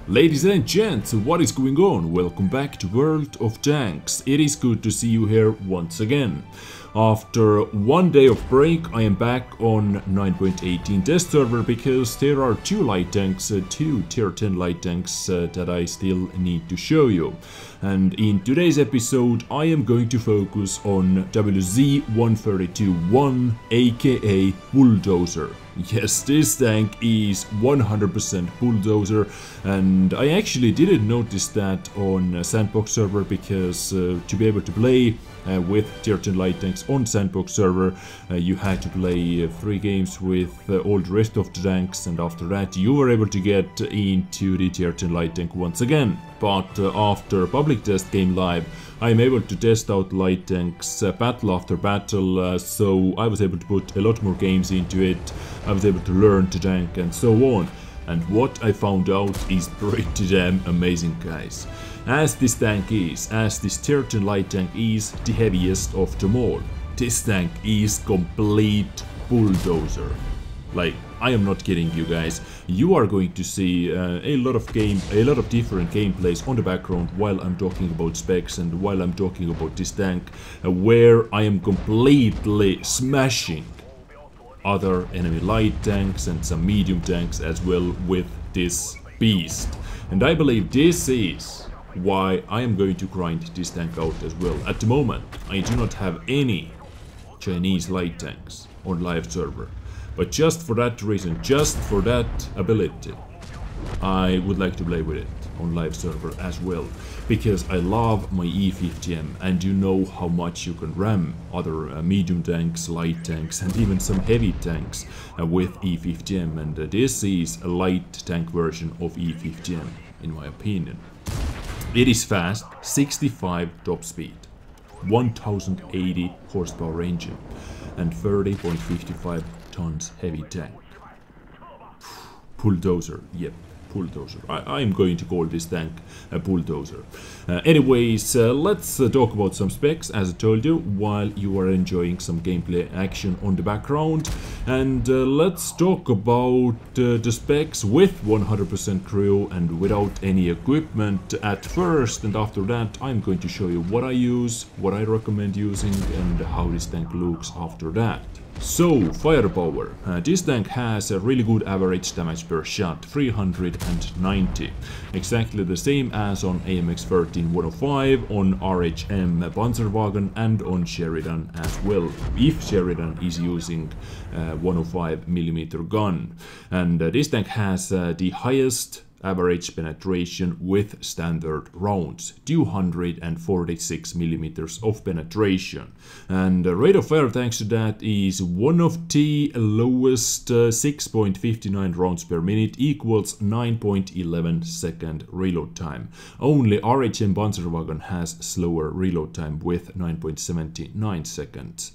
Ladies and gents, what is going on? Welcome back to World of Tanks. It is good to see you here once again. After one day of break, I am back on 9.18 test server because there are two light tanks, two tier 10 light tanks that I still need to show you. And in today's episode, I am going to focus on WZ-132-1, aka Bulldozer. Yes, this tank is 100% Bulldozer, and I actually didn't notice that on Sandbox server because to be able to play with tier 10 light tanks on Sandbox server, you had to play 3 games with all the rest of the tanks, and after that you were able to get into the tier 10 light tank once again. But after public test game live, I am able to test out light tanks battle after battle, so I was able to put a lot more games into it. I was able to learn the tank and so on. And what I found out is pretty damn amazing, guys. As this tank is, as this tier 10 light tank is the heaviest of them all, this tank is complete Bulldozer. Like, I am not kidding you guys. You are going to see a lot of different gameplays on the background while I'm talking about specs and while I'm talking about this tank, where I am completely smashing other enemy light tanks and some medium tanks as well with this beast. And I believe this is why I am going to grind this tank out as well. At the moment, I do not have any Chinese light tanks on live server. But just for that reason, just for that ability, I would like to play with it on live server as well. Because I love my E50M, and you know how much you can ram other medium tanks, light tanks, and even some heavy tanks with E50M. And this is a light tank version of E50M, in my opinion. It is fast, 65 top speed, 1080 horsepower engine, and 30.55 tons heavy tank. Bulldozer, yep, Bulldozer. I'm going to call this tank a Bulldozer. Anyways, let's talk about some specs, as I told you, while you are enjoying some gameplay action on the background. And let's talk about the specs with 100% crew and without any equipment at first, and after that I'm going to show you what I use, what I recommend using, and how this tank looks after that. So, firepower. This tank has a really good average damage per shot, 390. Exactly the same as on AMX-13-105, on RHM Panzerwagen, and on Sheridan as well, if Sheridan is using 105mm gun. And this tank has the highest average penetration with standard rounds, 246mm of penetration, and the rate of fire thanks to that is one of the lowest, 6.59 rounds per minute equals 9.11 second reload time. Only RHM Panzerwagen has slower reload time with 9.79 seconds.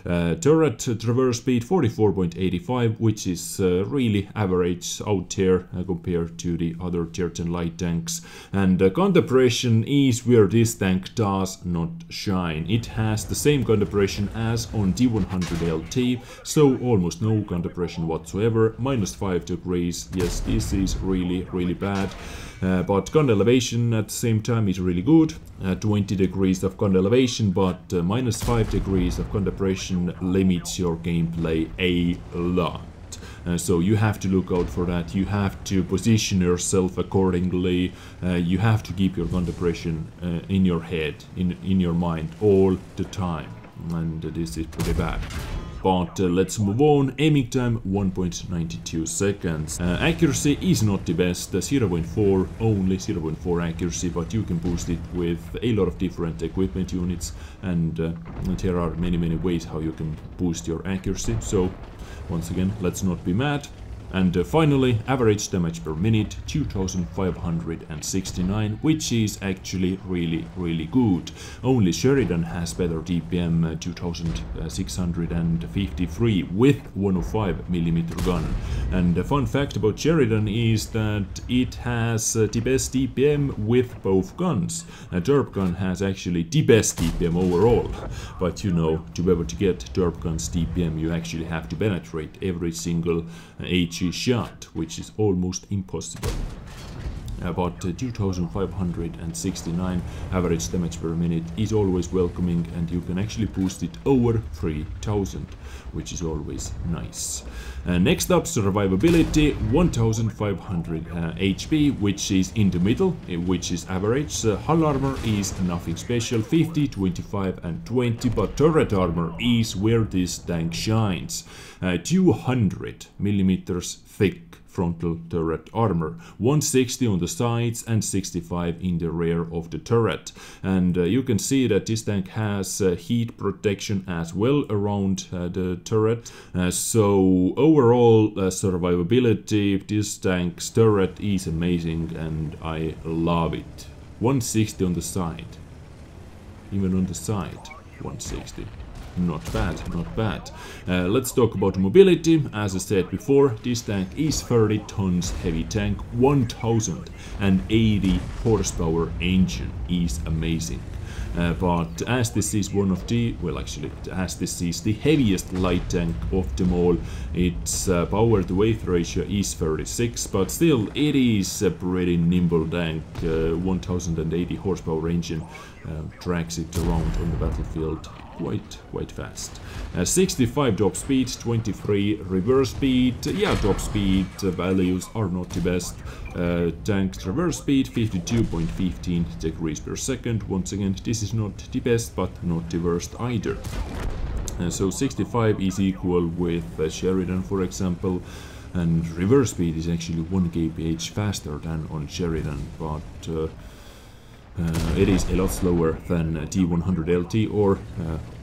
Turret traverse speed 44.85, which is really average out there compared to the other tier 10 light tanks. And gun depression is where this tank does not shine. It has the same gun depression as on D100LT, so almost no gun depression whatsoever, -5 degrees. Yes, this is really bad. But gun elevation at the same time is really good, 20 degrees of gun elevation, but -5 degrees of gun depression limits your gameplay a lot. So you have to look out for that, you have to position yourself accordingly, you have to keep your gun depression in your head, in your mind all the time, and this is pretty bad. But let's move on. Aiming time 1.92 seconds. Accuracy is not the best, 0.4, only 0.4 accuracy, but you can boost it with a lot of different equipment units, and there are many ways how you can boost your accuracy. So once again, let's not be mad. And finally, average damage per minute 2569, which is actually really good. Only Sheridan has better DPM, 2653 with 105mm gun. And the fun fact about Sheridan is that it has the best DPM with both guns. A derp gun has actually the best DPM overall, but you know, to be able to get derp gun's DPM, you actually have to penetrate every single HE shot, which is almost impossible. but 2569 average damage per minute is always welcoming, and you can actually boost it over 3000, which is always nice. Next up, survivability, 1500 HP, which is in the middle, which is average. Hull armor is nothing special, 50, 25 and 20, but turret armor is where this tank shines. 200 millimeters thick frontal turret armor, 160 on the sides and 65 in the rear of the turret. And you can see that this tank has heat protection as well around the turret. So overall survivability, this tank's turret is amazing and I love it. 160 on the side, even on the side, 160. Not bad, not bad. Let's talk about mobility. As I said before, this tank is 30 tons heavy tank, 1080 horsepower engine is amazing. But as this is one of the, well actually, as this is the heaviest light tank of them all, its power to weight ratio is 36, but still it is a pretty nimble tank. 1080 horsepower engine drags it around on the battlefield quite fast. 65 top speed, 23 reverse speed. Yeah, top speed values are not the best. Tank's reverse speed 52.15 degrees per second. Once again, this is not the best, but not the worst either. So 65 is equal with Sheridan, for example, and reverse speed is actually 1 kph faster than on Sheridan, but it is a lot slower than T100LT or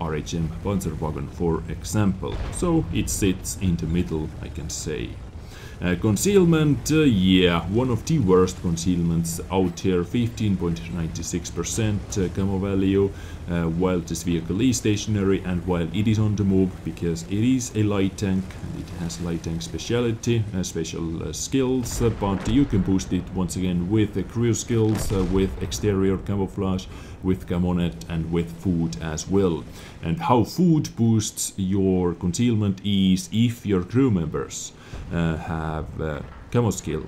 RHM Panzerwagen, for example. So it sits in the middle, I can say. Concealment, yeah, one of the worst concealments out here, 15.96% camo value, while this vehicle is stationary and while it is on the move, because it is a light tank and it has light tank speciality, special skills, but you can boost it once again with crew skills, with exterior camouflage, with camonet and with food as well. And how food boosts your concealment is if your crew members have camo skill.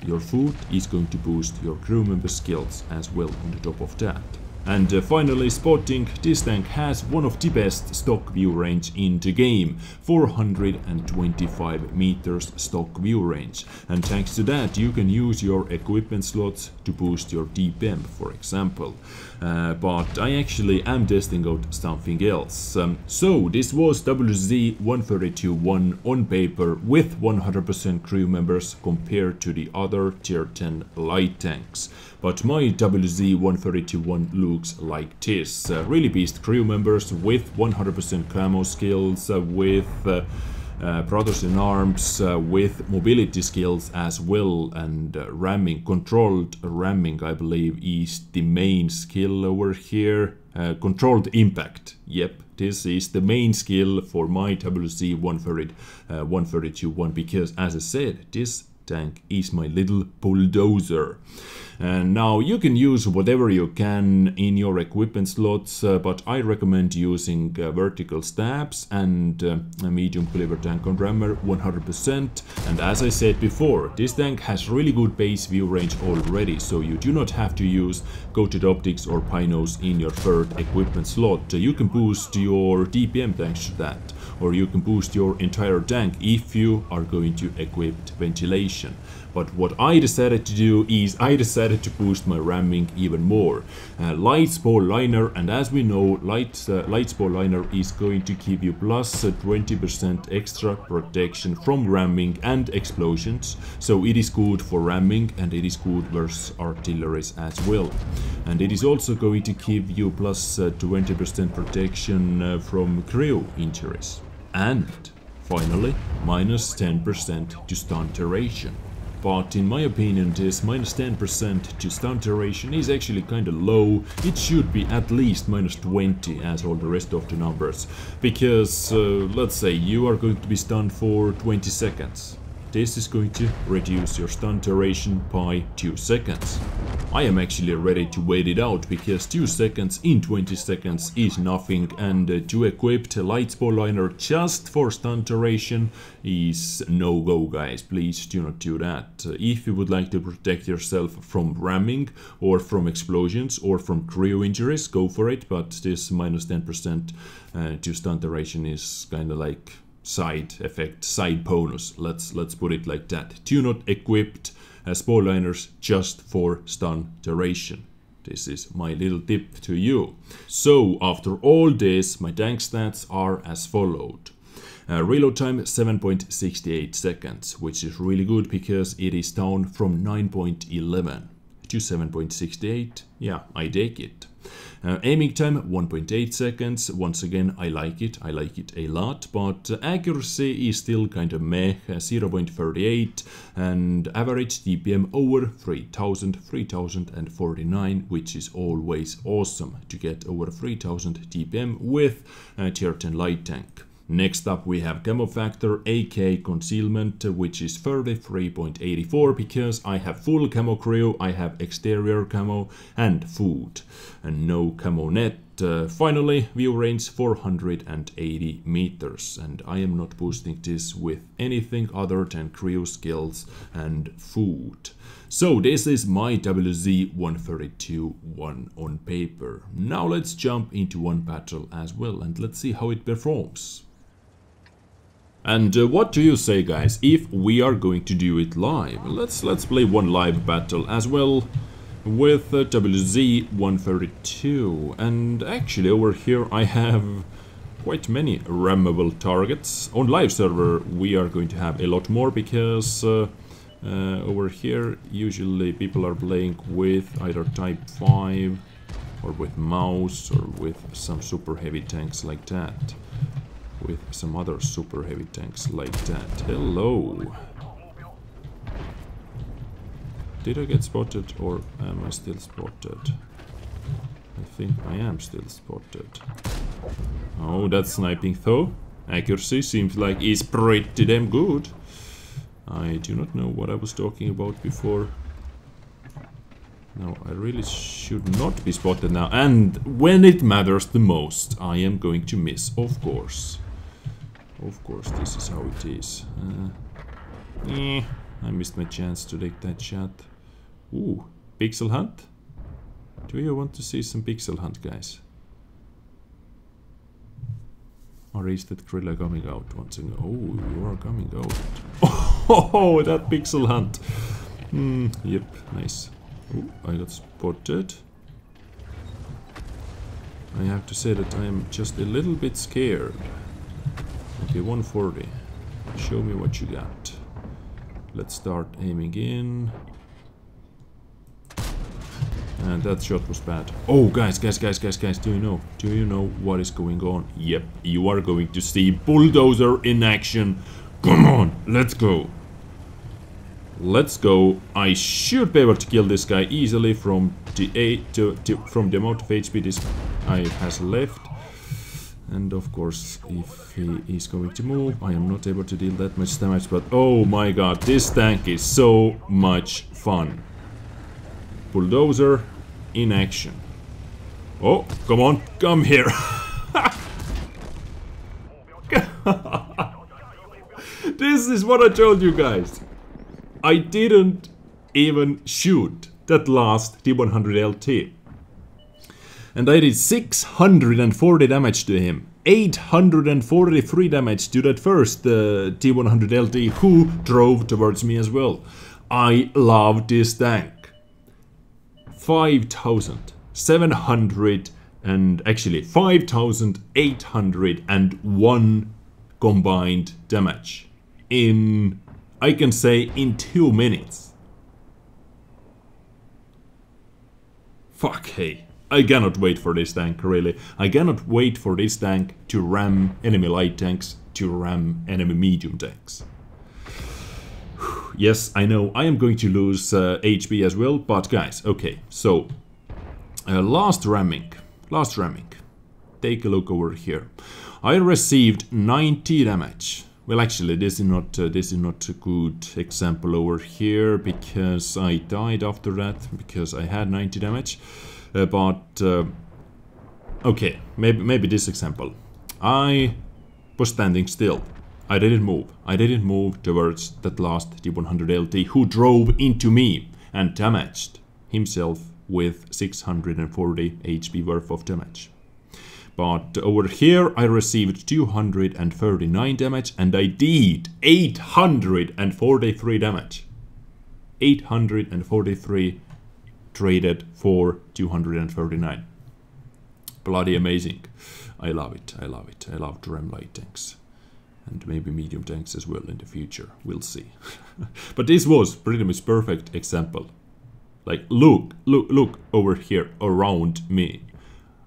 Your food is going to boost your crew member skills as well on the top of that. And finally, spotting, this tank has one of the best stock view range in the game, 425 meters stock view range, and thanks to that you can use your equipment slots to boost your DPM, for example. But I actually am testing out something else. So this was WZ-132-1 on paper with 100% crew members compared to the other tier 10 light tanks. But my WZ-132-1 looks like this. Really beast crew members with 100% camo skills, with brothers in arms, with mobility skills as well, and ramming, controlled ramming I believe is the main skill over here. Controlled impact, yep, this is the main skill for my WZ-132-1 because, as I said, this tank is my little bulldozer. And now you can use whatever you can in your equipment slots, but I recommend using vertical stabs and a medium caliber tank on rammer 100%. And as I said before, this tank has really good base view range already, so you do not have to use coated optics or pinos in your third equipment slot. You can boost your DPM thanks to that, or you can boost your entire tank if you are going to equip ventilation. But what I decided to do is I decided to boost my ramming even more. Light spall liner, and as we know, light spall liner is going to give you plus 20% extra protection from ramming and explosions. So it is good for ramming and it is good versus artilleries as well. And it is also going to give you plus 20% protection from crew injuries. And finally, minus 10% to stun duration. But in my opinion, this minus 10% to stun duration is actually kinda low. It should be at least minus 20 as all the rest of the numbers. Because, let's say you are going to be stunned for 20 seconds. this is going to reduce your stun duration by 2 seconds. I am actually ready to wait it out, because 2 seconds in 20 seconds is nothing, and to equip the light spore liner just for stun duration is no go, guys. Please do not do that. If you would like to protect yourself from ramming or from explosions or from cryo injuries, go for it, but this minus 10% to stun duration is kind of like side effect, side bonus. Let's put it like that. Do not equip spore liners just for stun duration. This is my little tip to you. So after all this, my tank stats are as followed. Reload time 7.68 seconds, which is really good because it is down from 9.11 to 7.68. Yeah, I take it. Aiming time 1.8 seconds. Once again, I like it a lot, but accuracy is still kind of meh, 0.38, and average DPM over 3049, which is always awesome to get over 3000 DPM with tier 10 light tank. Next up we have camo factor, aka concealment, which is 33.84 because I have full camo crew, I have exterior camo and food, and no camo net. Finally, view range 480 meters, and I am not boosting this with anything other than crew skills and food. So this is my WZ-132-1 on paper. Now let's jump into one battle as well, and let's see how it performs. And what do you say, guys, if we are going to do it live? Let's play one live battle as well with WZ-132. And actually over here I have quite many rammable targets. On live server we are going to have a lot more because over here usually people are playing with either type 5 or with mouse or with some super heavy tanks like that. With some other super heavy tanks like that. Hello! Did I get spotted or am I still spotted? I think I am still spotted. Oh, that's sniping though. Accuracy seems like it's pretty damn good. I do not know what I was talking about before. No, I really should not be spotted now. And when it matters the most, I am going to miss, of course. Of course, this is how it is. I missed my chance to take that shot. Ooh, pixel hunt? Do you want to see some pixel hunt, guys? Or is that Krilla coming out once again? Oh, you are coming out. Oh, that pixel hunt. Yep, nice. Ooh, I got spotted. I have to say that I am just a little bit scared. Okay, 140. Show me what you got. Let's start aiming in. And that shot was bad. Oh, guys, do you know what is going on? Yep, you are going to see Bulldozer in action. Come on, let's go. Let's go. I should be able to kill this guy easily from the amount of HP this guy has left. And of course, if he is going to move, I am not able to deal that much damage, but oh my god, this tank is so much fun. Bulldozer in action. Oh, come on, come here. This is what I told you guys. I didn't even shoot that last T100 LT. And I did 640 damage to him. 843 damage to that first T100 LT who drove towards me as well. I love this tank. 5,700 and actually 5,801 combined damage in, I can say, in 2 minutes. Fuck, hey. I cannot wait for this tank, really. I cannot wait for this tank to ram enemy light tanks, to ram enemy medium tanks. Yes, I know I am going to lose HP as well, but guys, okay, so last ramming. Take a look over here. I received 90 damage Well, actually, this is not a good example over here because I died after that because I had 90 damage. Okay, maybe this example. I was standing still. I didn't move. I didn't move towards that last D100 LT who drove into me and damaged himself with 640 HP worth of damage. But over here I received 239 damage and I did 843 damage. 843 traded for 239. Bloody amazing. I love it. I love it. I love Drem light tanks. And maybe medium tanks as well in the future. We'll see. But this was pretty much perfect example. Like, look over here around me.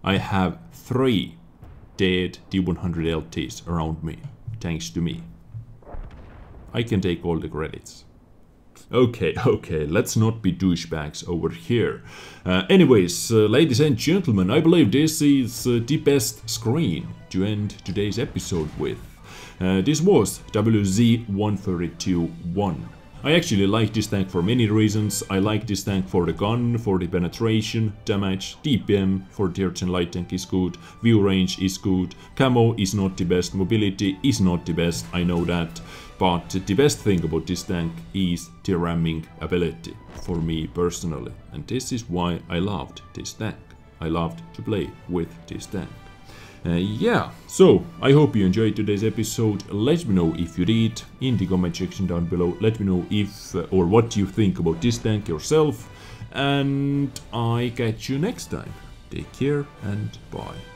I have 3 dead D100 LTs around me, thanks to me. I can take all the credits. Okay, let's not be douchebags over here. Anyways, ladies and gentlemen, I believe this is the best screen to end today's episode with. This was WZ-132-1. I actually like this tank for many reasons. I like this tank for the gun, for the penetration, damage, DPM for tier 10 light tank is good, view range is good, camo is not the best, mobility is not the best, I know that. But the best thing about this tank is the ramming ability, for me personally. And this is why I loved this tank. I loved to play with this tank. Yeah, so I hope you enjoyed today's episode. Let me know if you did in the comment section down below. Let me know if or what you think about this tank yourself. And I catch you next time. Take care and bye.